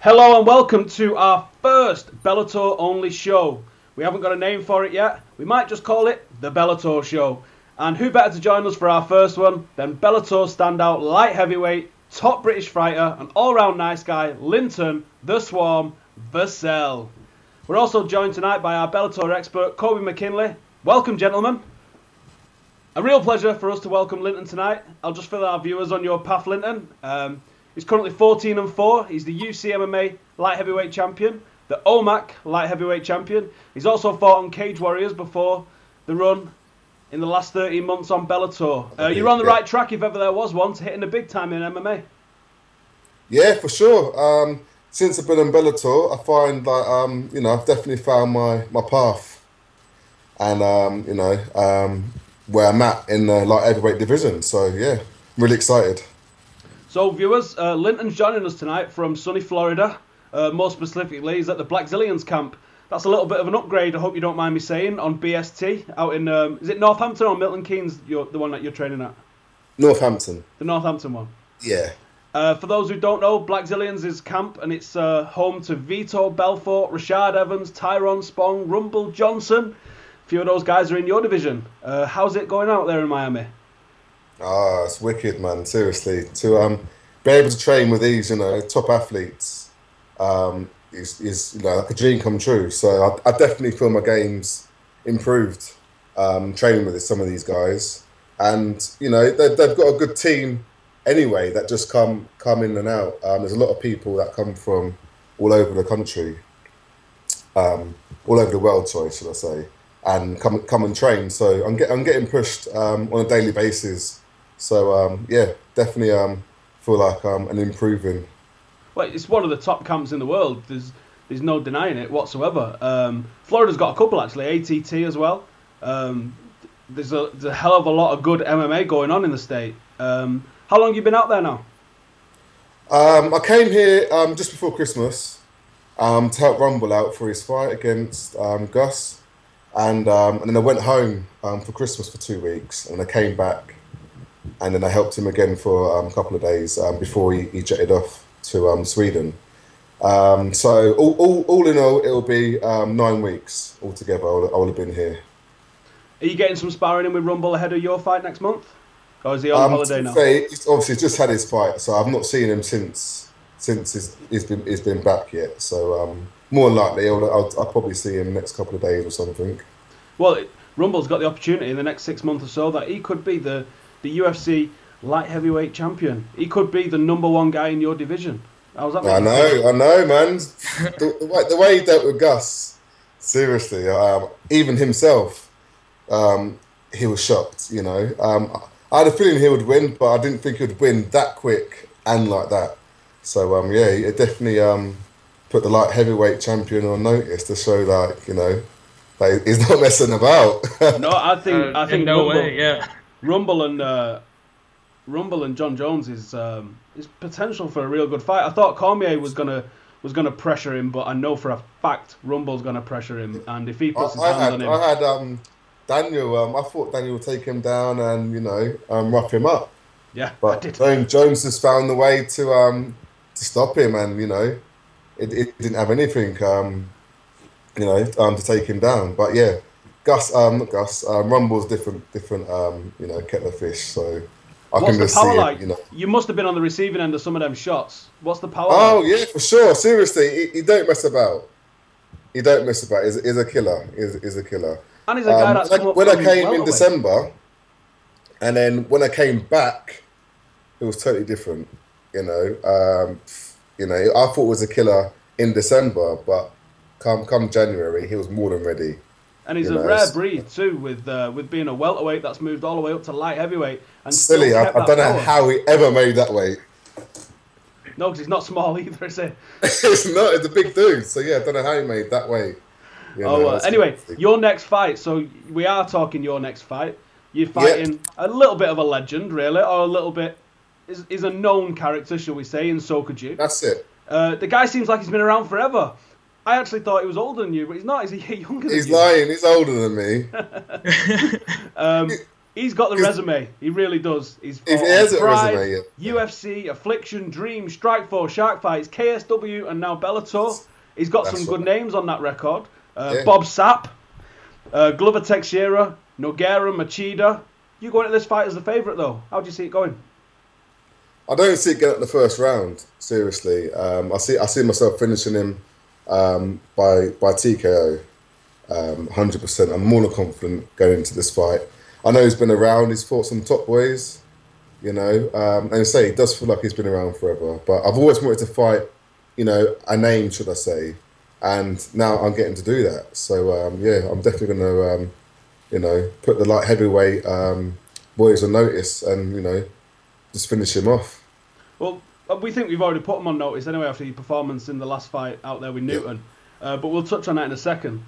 Hello and welcome to our first Bellator only show. We haven't got a name for it yet. We might just call it the Bellator Show. And who better to join us for our first one than Bellator standout light heavyweight, top British fighter and all-round nice guy, Linton the Swarm Vassell. We're also joined tonight by our Bellator expert, Kobe McKinley. Welcome, gentlemen. A real pleasure for us to welcome Linton tonight. I'll just fill our viewers on your path, Linton. He's currently 14-4. He's the UCMMA light heavyweight champion, the OMAC light heavyweight champion. He's also fought on Cage Warriors before the run in the last 13 months on Bellator. You're on the right track if ever there was one to hitting the big time in MMA. Yeah, for sure. Since I've been in Bellator, I find that I've definitely found my path, and where I'm at in the light heavyweight division. So yeah, I'm really excited. So viewers, Linton's joining us tonight from sunny Florida. More specifically, he's at the Blackzilians camp. That's a little bit of an upgrade, I hope you don't mind me saying, on BST out in, is it Northampton or Milton Keynes, the one that you're training at? Northampton. The Northampton one? Yeah. For those who don't know, Blackzilians is camp, and it's home to Vito Belfort, Rashad Evans, Tyrone Spong, Rumble Johnson. A few of those guys are in your division. How's it going out there in Miami? It's wicked, man. Seriously, to be able to train with these, top athletes, is like a dream come true. So I definitely feel my game's improved, training with some of these guys, and they've got a good team anyway that just come in and out. There's a lot of people that come from all over the country, all over the world, sorry, should I say, and come and train. So I'm getting pushed on a daily basis. So definitely feel like I'm improving. Well, it's one of the top camps in the world. There's no denying it whatsoever. Florida's got a couple actually, ATT as well. There's a hell of a lot of good MMA going on in the state. How long have you been out there now? I came here just before Christmas to help Rumble out for his fight against Gus, and then I went home for Christmas for 2 weeks, and I came back, and then I helped him again for a couple of days before he jetted off to Sweden. So all in all, it'll be 9 weeks altogether. I will have been here. Are you getting some sparring in with Rumble ahead of your fight next month? Or is he on holiday now? He's obviously just had his fight, so I've not seen him since he's been back yet. So more than likely, I'll probably see him next couple of days or something. Well, Rumble's got the opportunity in the next 6 months or so that he could be the UFC light heavyweight champion. He could be the #1 guy in your division. How's that? I know, man. the way he dealt with Gus, seriously, even himself, he was shocked. I had a feeling he would win, but I didn't think he would win that quick and like that. So it definitely put the light heavyweight champion on notice to show that that he's not messing about. No, I think no way, yeah. Rumble and John Jones is potential for a real good fight. I thought Cormier was gonna pressure him, but I know for a fact Rumble's gonna pressure him, and if he puts his hands on him, I had Daniel. I thought Daniel would take him down and rough him up. Yeah, but Jones has found the way to stop him, and it didn't have anything to take him down. But yeah, Rumble's different kettle of fish. So I What's can the just power see like? it. You must have been on the receiving end of some of them shots. What's the power? Oh like? Yeah, for sure. Seriously, he don't mess about. He don't mess about. He's a killer. He's a killer. And he's a guy that's come up when I came well in December, and then when I came back, it was totally different. I thought it was a killer in December, but come January, he was more than ready. And he's a rare breed too, with being a welterweight that's moved all the way up to light heavyweight. And silly, I don't know how he ever made that weight. No, because he's not small either, is he? It's not. It's a big dude. So yeah, I don't know how he made that weight. Anyway, your next fight. So we are talking your next fight. You're fighting a little bit of a legend, really, or a little bit is a known character, shall we say, in Sokoudjou. That's it. The guy seems like he's been around forever. I actually thought he was older than you, but he's not. He's younger than you. He's lying. He's older than me. He's got the resume. He really does. He's He fought has on a Pride, resume, yeah. UFC, Affliction, Dream, Strikeforce, Shark Fights, KSW, and now Bellator. He's got That's some good right. names on that record. Yeah. Bob Sapp, Glover Teixeira, Nogueira, Machida. You going to this fight as the favourite, though? How do you see it going? I don't see it getting up the first round. Seriously, I see myself finishing him by TKO. 100%. I'm more than confident going into this fight. I know he's been around. He's fought some top boys, and I say he does feel like he's been around forever. But I've always wanted to fight, a name, should I say? And now I'm getting to do that. So yeah, I'm definitely going to, put the light heavyweight boys on notice and just finish him off. Well, we think we've already put him on notice anyway after his performance in the last fight out there with Newton. But we'll touch on that in a second.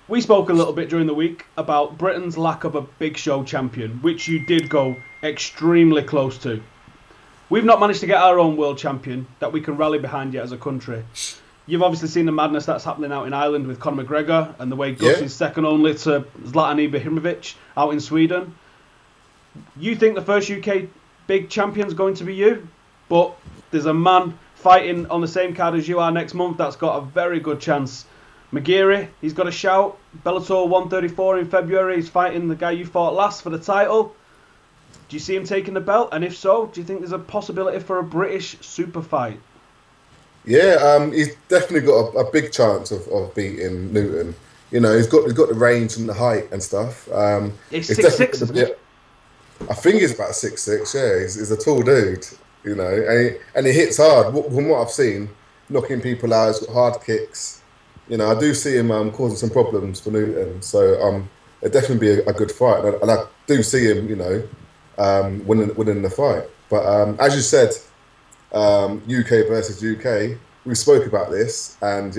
We spoke a little bit during the week about Britain's lack of a big show champion, which you did go extremely close to. We've not managed to get our own world champion that we can rally behind yet as a country. You've obviously seen the madness that's happening out in Ireland with Conor McGregor and the way Gus is second only to Zlatan Ibrahimovic out in Sweden. You think the first UK big champion's going to be you, but there's a man fighting on the same card as you are next month that's got a very good chance. Maguire, he's got a shout. Bellator 134 in February. He's fighting the guy you fought last for the title. Do you see him taking the belt? And if so, do you think there's a possibility for a British super fight? Yeah, he's definitely got a big chance of beating Newton. He's got the range and the height and stuff. He's 6'6", isn't he? I think he's about 6'6". Yeah, he's a tall dude. And he hits hard. From what I've seen, knocking people out, he's got hard kicks. I do see him causing some problems for Newton. So it'd definitely be a good fight, and I do see him, winning the fight. But as you said, UK versus UK, we spoke about this, and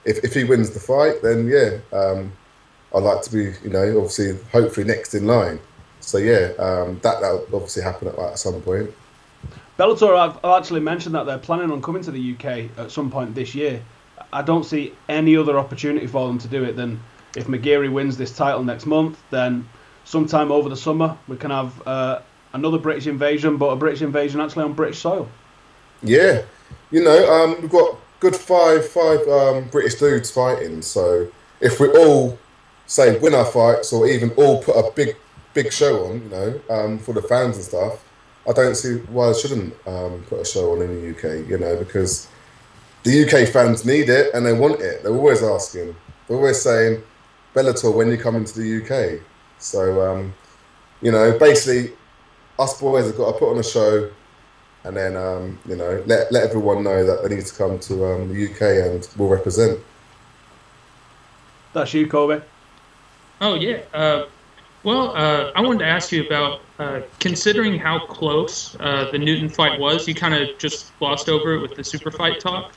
if he wins the fight, then I'd like to be, obviously, hopefully next in line. So that'll obviously happen at some point. Bellator have actually mentioned that they're planning on coming to the UK at some point this year. I don't see any other opportunity for them to do it than if Maguire wins this title next month, then sometime over the summer we can have another British invasion, but a British invasion actually on British soil. Yeah, we've got good five British dudes fighting. So if we all say win our fights, or even all put a big show on, for the fans and stuff, I don't see why I shouldn't put a show on in the UK. Because the UK fans need it and they want it. They're always asking. They're always saying, Bellator, when you come into the UK. So, basically, us boys have got to put on a show, and then, let everyone know that they need to come to the UK and we'll represent. That's you, Kobe. Oh, yeah. I wanted to ask you about, considering how close the Newton fight was, you kind of just glossed over it with the super fight talk.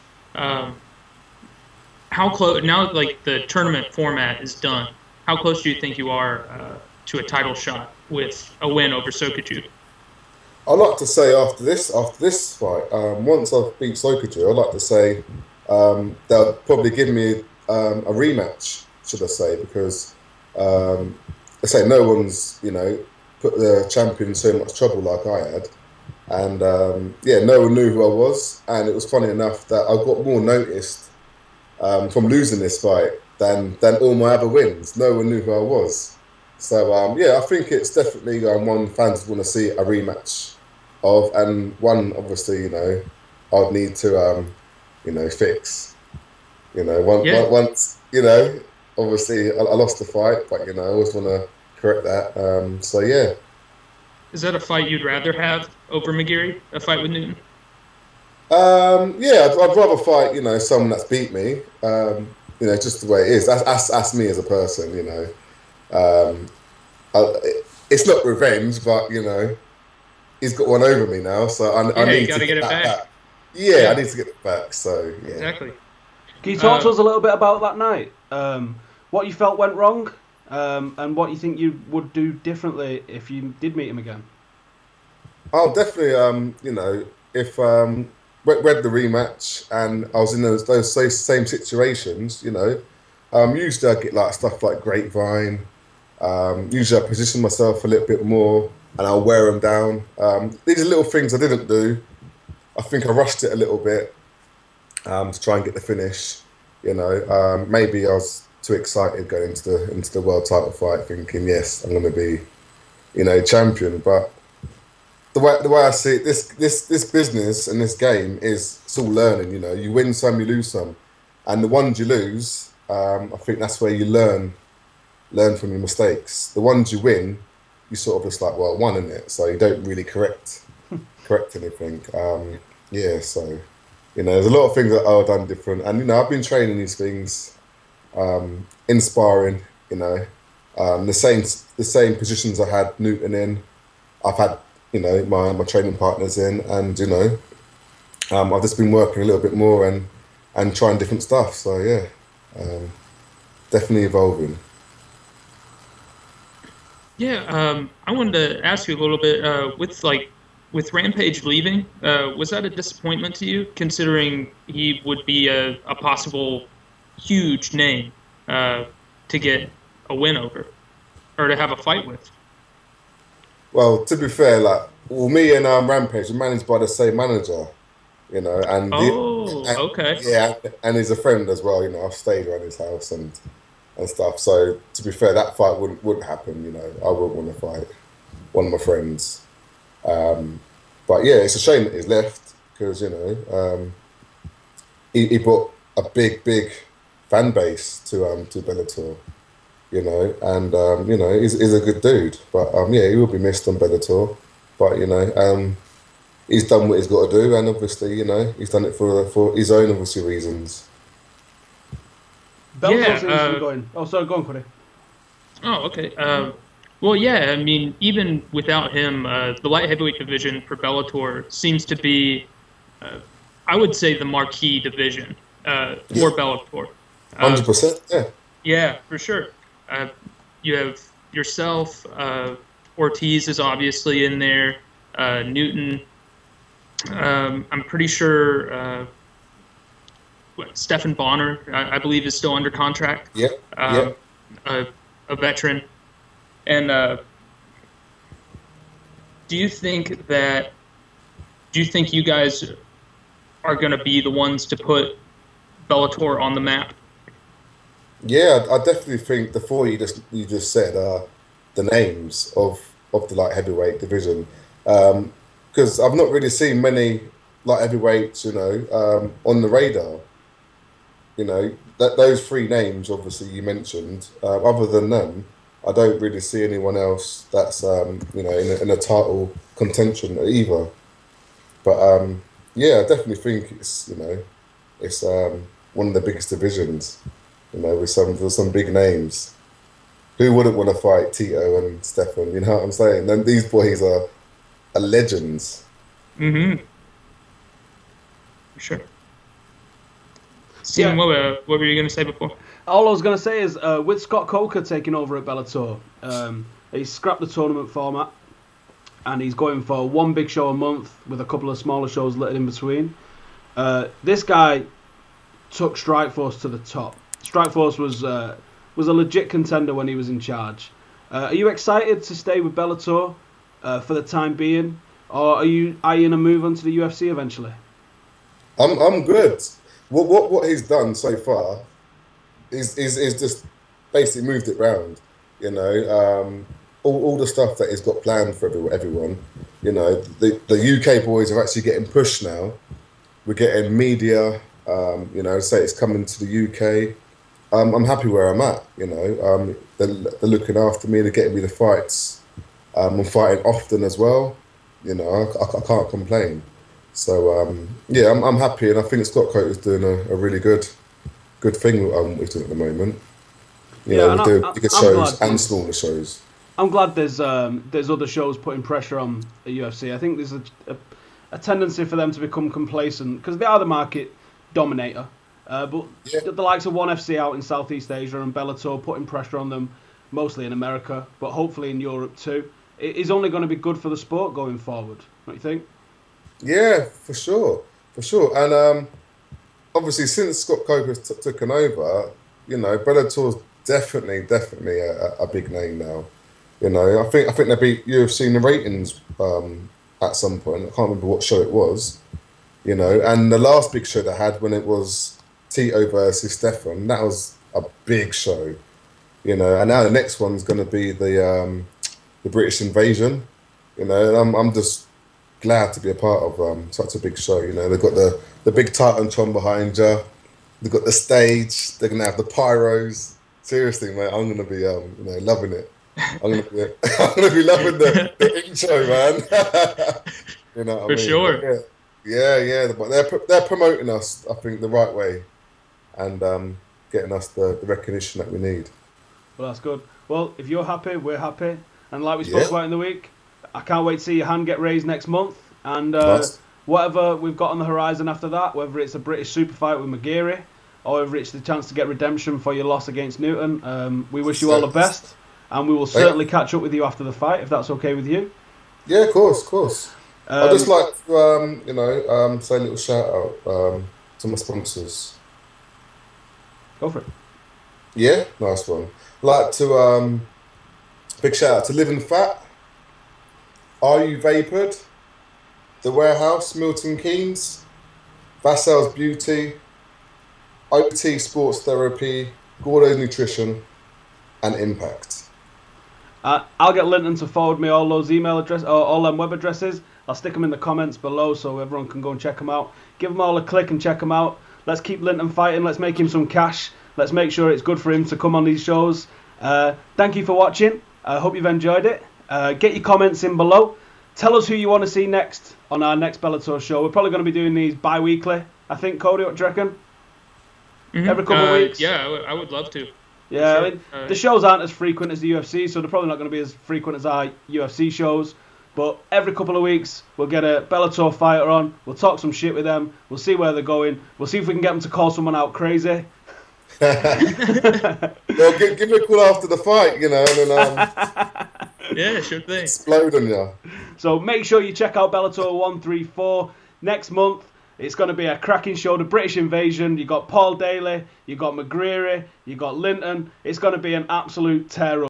How close, now like the tournament format is done, how close do you think you are to a title shot with a win over Sokoudjou? I'd like to say after this fight, once I've beat Sokoudjou, I'd like to say they'll probably give me a rematch, should I say, because I say no one's put the champion in so much trouble like I had, and no one knew who I was, and it was funny enough that I got more noticed from losing this fight than all my other wins. No one knew who I was, so I think it's definitely one fans want to see a rematch of, and one obviously I'd need to fix. Once obviously I lost the fight, but I always want to correct that. Is that a fight you'd rather have over McGeary? A fight with Newton? I'd rather fight someone that's beat me. Just the way it is. That's me as a person. It's not revenge, but he's got one over me now, so I need to get it back. I need to get it back. So exactly. Can you talk to us a little bit about that night? What you felt went wrong, and what you think you would do differently if you did meet him again? I'll definitely, if read the rematch and I was in those same situations, usually I get like stuff like Grapevine, Usually I position myself a little bit more and I'll wear them down. These are little things I didn't do. I think I rushed it a little bit to try and get the finish. Maybe I was too excited going into the world title fight, thinking, yes, I'm going to be, champion. But the way I see it, this business and this game is it's all learning. You win some, you lose some, and the ones you lose, I think that's where you learn from your mistakes. The ones you win, you sort of just like, well, won, isn't it? So you don't really correct anything. So there's a lot of things that I've done different, and I've been training these things, inspiring. The same positions I had Newton in, I've had my training partners in, and I've just been working a little bit more and trying different stuff. So definitely evolving. Yeah, I wanted to ask you a little bit with Rampage leaving. Was that a disappointment to you, considering he would be a possible huge name to get a win over or to have a fight with? Well, to be fair, me and Rampage are managed by the same manager, and okay, yeah, and he's a friend as well. I've stayed around his house and stuff. So to be fair, that fight wouldn't happen. I wouldn't want to fight one of my friends. But yeah, it's a shame that he's left because he brought a big fan base to Bellator. And he's a good dude. But he will be missed on Bellator. But he's done what he's got to do, and obviously he's done it for his own obviously reasons. Bellator seems to be going. Oh, sorry, go on, Cody. Oh, okay. Well, yeah, I mean, even without him, the light heavyweight division for Bellator seems to be, I would say, the marquee division for Bellator. 100%, yeah. Yeah, for sure. You have yourself, Ortiz is obviously in there, Newton. I'm pretty sure Stephan Bonner, I believe, is still under contract. Yeah. A veteran. And do you think you guys are going to be the ones to put Bellator on the map? Yeah, I definitely think the four you just said are the names of the light heavyweight division, because I've not really seen many light heavyweights, on the radar. Those three names, obviously you mentioned. Other than them, I don't really see anyone else that's in a title contention either. But I definitely think it's one of the biggest divisions. With some big names. Who wouldn't want to fight Tito and Stefan? You know what I'm saying? And these boys are legends. Mm-hmm. For sure. Steven, what were you going to say before? All I was going to say is, with Scott Coker taking over at Bellator, he's scrapped the tournament format, and he's going for one big show a month with a couple of smaller shows littered in between. This guy took Strikeforce to the top. Strikeforce was a legit contender when he was in charge. Are you excited to stay with Bellator for the time being, or are you eyeing a move onto the UFC eventually? I'm good. What he's done so far is just basically moved it round. All the stuff that he's got planned for everyone. The UK boys are actually getting pushed now. We're getting media. Say it's coming to the UK. I'm happy where I'm at. They're looking after me. They're getting me the fights. I'm fighting often as well. I can't complain. So I'm happy, and I think Scott Coker is doing a really good thing with it at the moment. We're doing bigger shows and smaller shows. I'm glad there's other shows putting pressure on the UFC. I think there's a tendency for them to become complacent because they are the market dominator. But the likes of ONE FC out in Southeast Asia and Bellator putting pressure on them, mostly in America, but hopefully in Europe too, it is only going to be good for the sport going forward. What do you think? Yeah, for sure. And obviously since Scott Coker's taken over, Bellator's definitely a big name now. You know, I think they beat UFC in the ratings at some point. I can't remember what show it was. You know, and the last big show they had when it was Tito versus Stefan, that was a big show. You know, and now the next one's going to be the British invasion. You know, and I'm just glad to be a part of such a big show. You know, they've got the big Titantron behind you. They've got the stage. They're gonna have the pyros. Seriously, mate, I'm gonna be loving it. I'm gonna be loving the intro, man. You know what I For mean? sure. Yeah. But they're promoting us, I think, the right way, and getting us the recognition that we need. Well, that's good. Well, if you're happy, we're happy. And like we spoke about in the week, I can't wait to see your hand get raised next month. And Nice. whatever we've got on the horizon after that, whether it's a British super fight with McGeary, or whether it's the chance to get redemption for your loss against Newton, we wish you all the best. And we will certainly catch up with you after the fight, if that's okay with you. Yeah, of course. I'd just like to, say a little shout out to my sponsors. Go for it. Yeah, nice one. Like to big shout out to Livin Phat, Are You Vapored, The Warehouse, Milton Keynes, Vassell's Beauty, OT Sports Therapy, Gordo's Nutrition, and Impact. I'll get Linton to forward me all those email addresses, or all them web addresses. I'll stick them in the comments below so everyone can go and check them out. Give them all a click and check them out. Let's keep Linton fighting. Let's make him some cash. Let's make sure it's good for him to come on these shows. Thank you for watching. I hope you've enjoyed it. Get your comments in below. Tell us who you want to see next on our next Bellator show. We're probably going to be doing these bi-weekly. I think, Cody, what do you reckon? Mm-hmm. Every couple of weeks? Yeah, I would love to. Yeah, Sure. I mean, the shows aren't as frequent as the UFC, so they're probably not going to be as frequent as our UFC shows. But every couple of weeks, we'll get a Bellator fighter on. We'll talk some shit with them. We'll see where they're going. We'll see if we can get them to call someone out crazy. Well, give me a call after the fight, you know, and then Yeah, sure thing. explode on you. So make sure you check out Bellator 134 next month. It's going to be a cracking show, the British Invasion. You got Paul Daly, you got McGreary, you got Linton. It's going to be an absolute tear up.